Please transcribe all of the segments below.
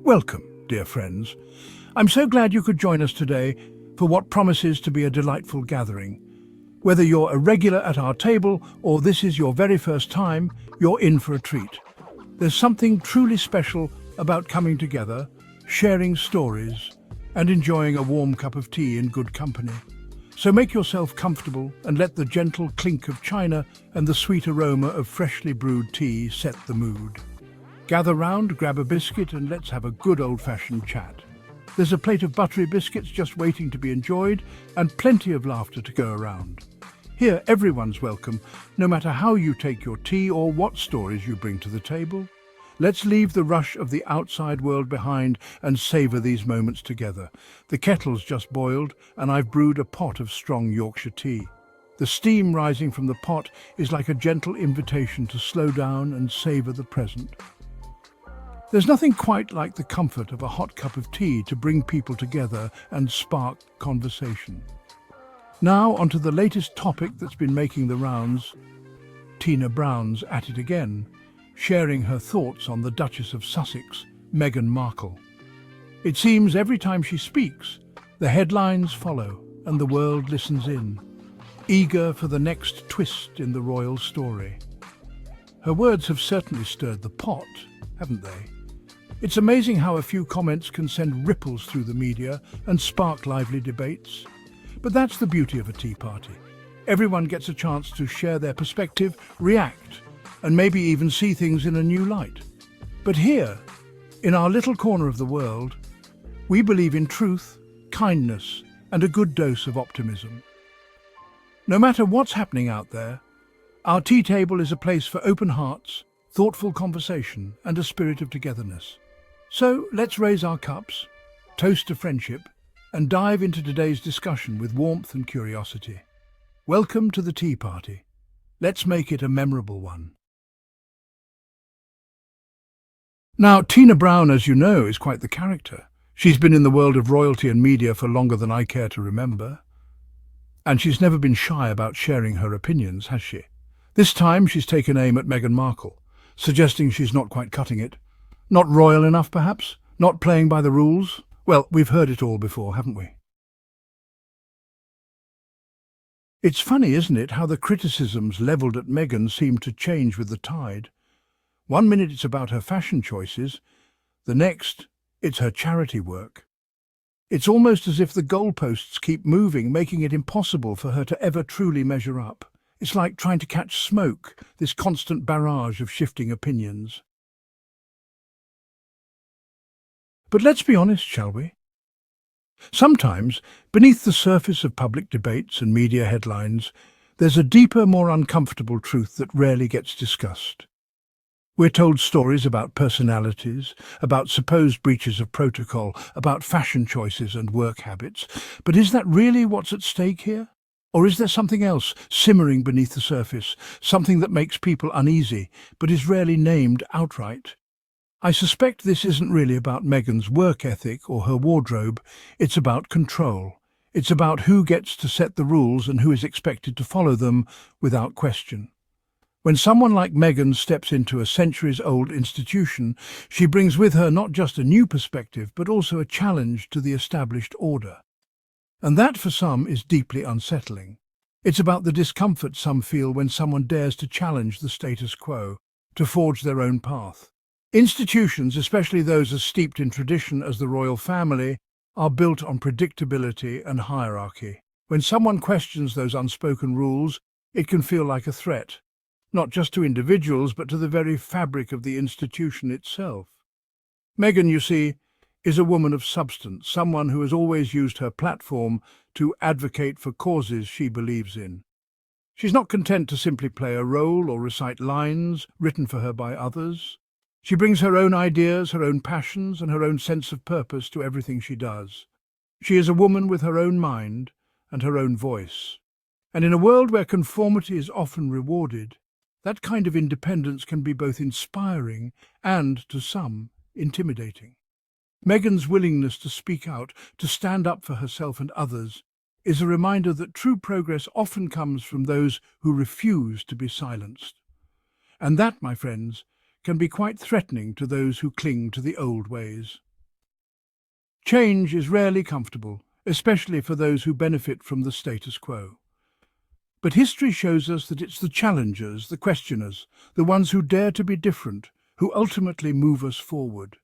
Welcome, dear friends. I'm so glad you could join us today for what promises to be a delightful gathering. Whether you're a regular at our table or this is your very first time, you're in for a treat. There's something truly special about coming together, sharing stories, and enjoying a warm cup of tea in good company. So make yourself comfortable and let the gentle clink of china and the sweet aroma of freshly brewed tea set the mood. Gather round, grab a biscuit, and let's have a good old-fashioned chat. There's a plate of buttery biscuits just waiting to be enjoyed, and plenty of laughter to go around. Here, everyone's welcome, no matter how you take your tea or what stories you bring to the table. Let's leave the rush of the outside world behind and savour these moments together. The kettle's just boiled, and I've brewed a pot of strong Yorkshire tea. The steam rising from the pot is like a gentle invitation to slow down and savour the present. There's nothing quite like the comfort of a hot cup of tea to bring people together and spark conversation. Now onto the latest topic that's been making the rounds. Tina Brown's at it again, sharing her thoughts on the Duchess of Sussex, Meghan Markle. It seems every time she speaks, the headlines follow and the world listens in, eager for the next twist in the royal story. Her words have certainly stirred the pot, haven't they? It's amazing how a few comments can send ripples through the media and spark lively debates. But that's the beauty of a tea party. Everyone gets a chance to share their perspective, react, and maybe even see things in a new light. But here, in our little corner of the world, we believe in truth, kindness, and a good dose of optimism. No matter what's happening out there, our tea table is a place for open hearts, thoughtful conversation, and a spirit of togetherness. So let's raise our cups, toast to friendship, and dive into today's discussion with warmth and curiosity. Welcome to the tea party. Let's make it a memorable one. Now, Tina Brown, as you know, is quite the character. She's been in the world of royalty and media for longer than I care to remember. And she's never been shy about sharing her opinions, has she? This time she's taken aim at Meghan Markle, suggesting she's not quite cutting it. Not royal enough, perhaps? Not playing by the rules? Well, we've heard it all before, haven't we? It's funny, isn't it, how the criticisms levelled at Meghan seem to change with the tide. One minute it's about her fashion choices, the next it's her charity work. It's almost as if the goalposts keep moving, making it impossible for her to ever truly measure up. It's like trying to catch smoke, this constant barrage of shifting opinions. But let's be honest, shall we? Sometimes, beneath the surface of public debates and media headlines, there's a deeper, more uncomfortable truth that rarely gets discussed. We're told stories about personalities, about supposed breaches of protocol, about fashion choices and work habits. But is that really what's at stake here? Or is there something else simmering beneath the surface, something that makes people uneasy, but is rarely named outright? I suspect this isn't really about Meghan's work ethic or her wardrobe. It's about control. It's about who gets to set the rules and who is expected to follow them without question. When someone like Meghan steps into a centuries-old institution, she brings with her not just a new perspective, but also a challenge to the established order. And that, for some, is deeply unsettling. It's about the discomfort some feel when someone dares to challenge the status quo, to forge their own path. Institutions, especially those as steeped in tradition as the royal family, are built on predictability and hierarchy. When someone questions those unspoken rules, it can feel like a threat, not just to individuals, but to the very fabric of the institution itself. Meghan, you see, is a woman of substance, someone who has always used her platform to advocate for causes she believes in. She's not content to simply play a role or recite lines written for her by others. She brings her own ideas, her own passions, and her own sense of purpose to everything she does. She is a woman with her own mind and her own voice. And in a world where conformity is often rewarded, that kind of independence can be both inspiring and, to some, intimidating. Meghan's willingness to speak out, to stand up for herself and others, is a reminder that true progress often comes from those who refuse to be silenced. And that, my friends, can be quite threatening to those who cling to the old ways. Change is rarely comfortable, especially for those who benefit from the status quo. But history shows us that it's the challengers, the questioners, the ones who dare to be different, who ultimately move us forward.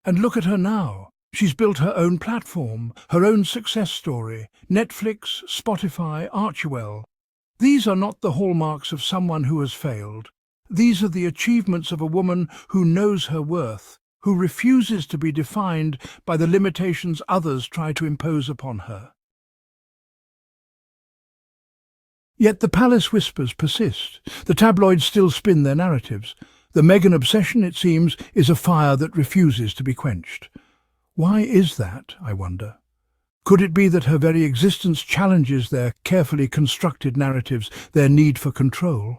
And look at her now. She's built her own platform, her own success story. Netflix, Spotify, Archewell. These are not the hallmarks of someone who has failed. These are the achievements of a woman who knows her worth, who refuses to be defined by the limitations others try to impose upon her. Yet the palace whispers persist. The tabloids still spin their narratives. The Meghan obsession, it seems, is a fire that refuses to be quenched. Why is that, I wonder? Could it be that her very existence challenges their carefully constructed narratives, their need for control?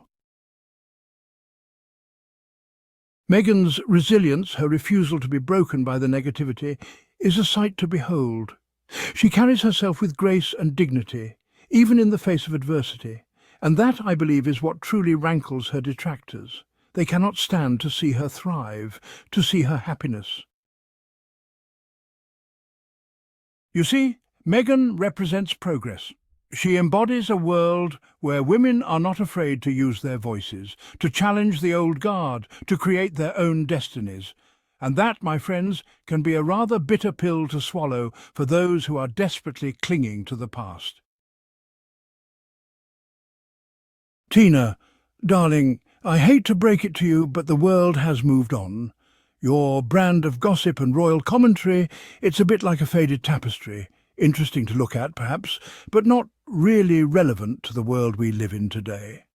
Meghan's resilience, her refusal to be broken by the negativity, is a sight to behold. She carries herself with grace and dignity, even in the face of adversity, and that, I believe, is what truly rankles her detractors. They cannot stand to see her thrive, to see her happiness. You see, Meghan represents progress. She embodies a world where women are not afraid to use their voices, to challenge the old guard, to create their own destinies. And that, my friends, can be a rather bitter pill to swallow for those who are desperately clinging to the past. Tina, darling, I hate to break it to you, but the world has moved on. Your brand of gossip and royal commentary, it's a bit like a faded tapestry. Interesting to look at, perhaps, but not really relevant to the world we live in today.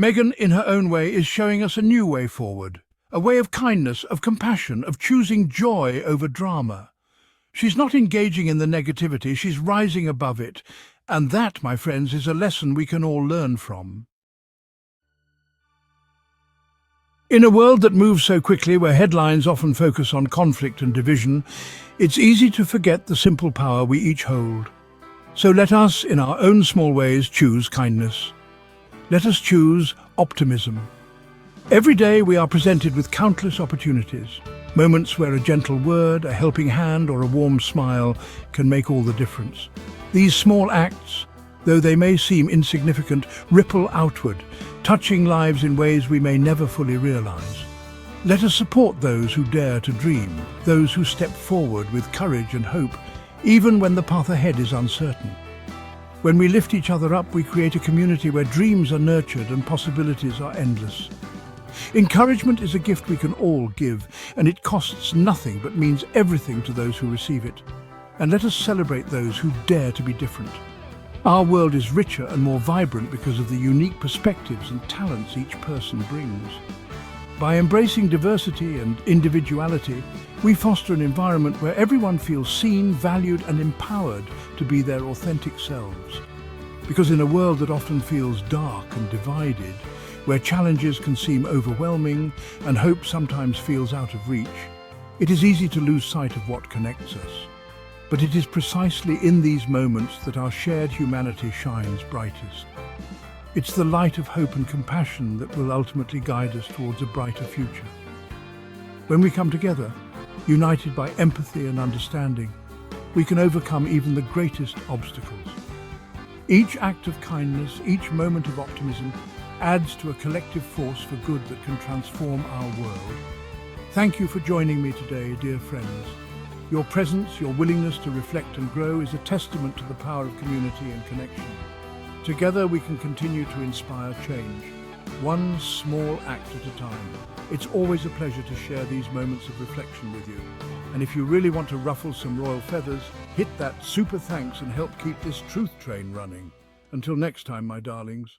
Meghan, in her own way, is showing us a new way forward, a way of kindness, of compassion, of choosing joy over drama. She's not engaging in the negativity, she's rising above it, and that, my friends, is a lesson we can all learn from. In a world that moves so quickly, where headlines often focus on conflict and division, it's easy to forget the simple power we each hold. So let us, in our own small ways, choose kindness. Let us choose optimism. Every day we are presented with countless opportunities, moments where a gentle word, a helping hand, or a warm smile can make all the difference. These small acts, though they may seem insignificant, ripple outward, touching lives in ways we may never fully realize. Let us support those who dare to dream, those who step forward with courage and hope, even when the path ahead is uncertain. When we lift each other up, we create a community where dreams are nurtured and possibilities are endless. Encouragement is a gift we can all give, and it costs nothing but means everything to those who receive it. And let us celebrate those who dare to be different. Our world is richer and more vibrant because of the unique perspectives and talents each person brings. By embracing diversity and individuality, we foster an environment where everyone feels seen, valued, and empowered to be their authentic selves. Because in a world that often feels dark and divided, where challenges can seem overwhelming and hope sometimes feels out of reach, it is easy to lose sight of what connects us. But it is precisely in these moments that our shared humanity shines brightest. It's the light of hope and compassion that will ultimately guide us towards a brighter future. When we come together, united by empathy and understanding, we can overcome even the greatest obstacles. Each act of kindness, each moment of optimism, adds to a collective force for good that can transform our world. Thank you for joining me today, dear friends. Your presence, your willingness to reflect and grow is a testament to the power of community and connection. Together we can continue to inspire change, one small act at a time. It's always a pleasure to share these moments of reflection with you. And if you really want to ruffle some royal feathers, hit that super thanks and help keep this truth train running. Until next time, my darlings.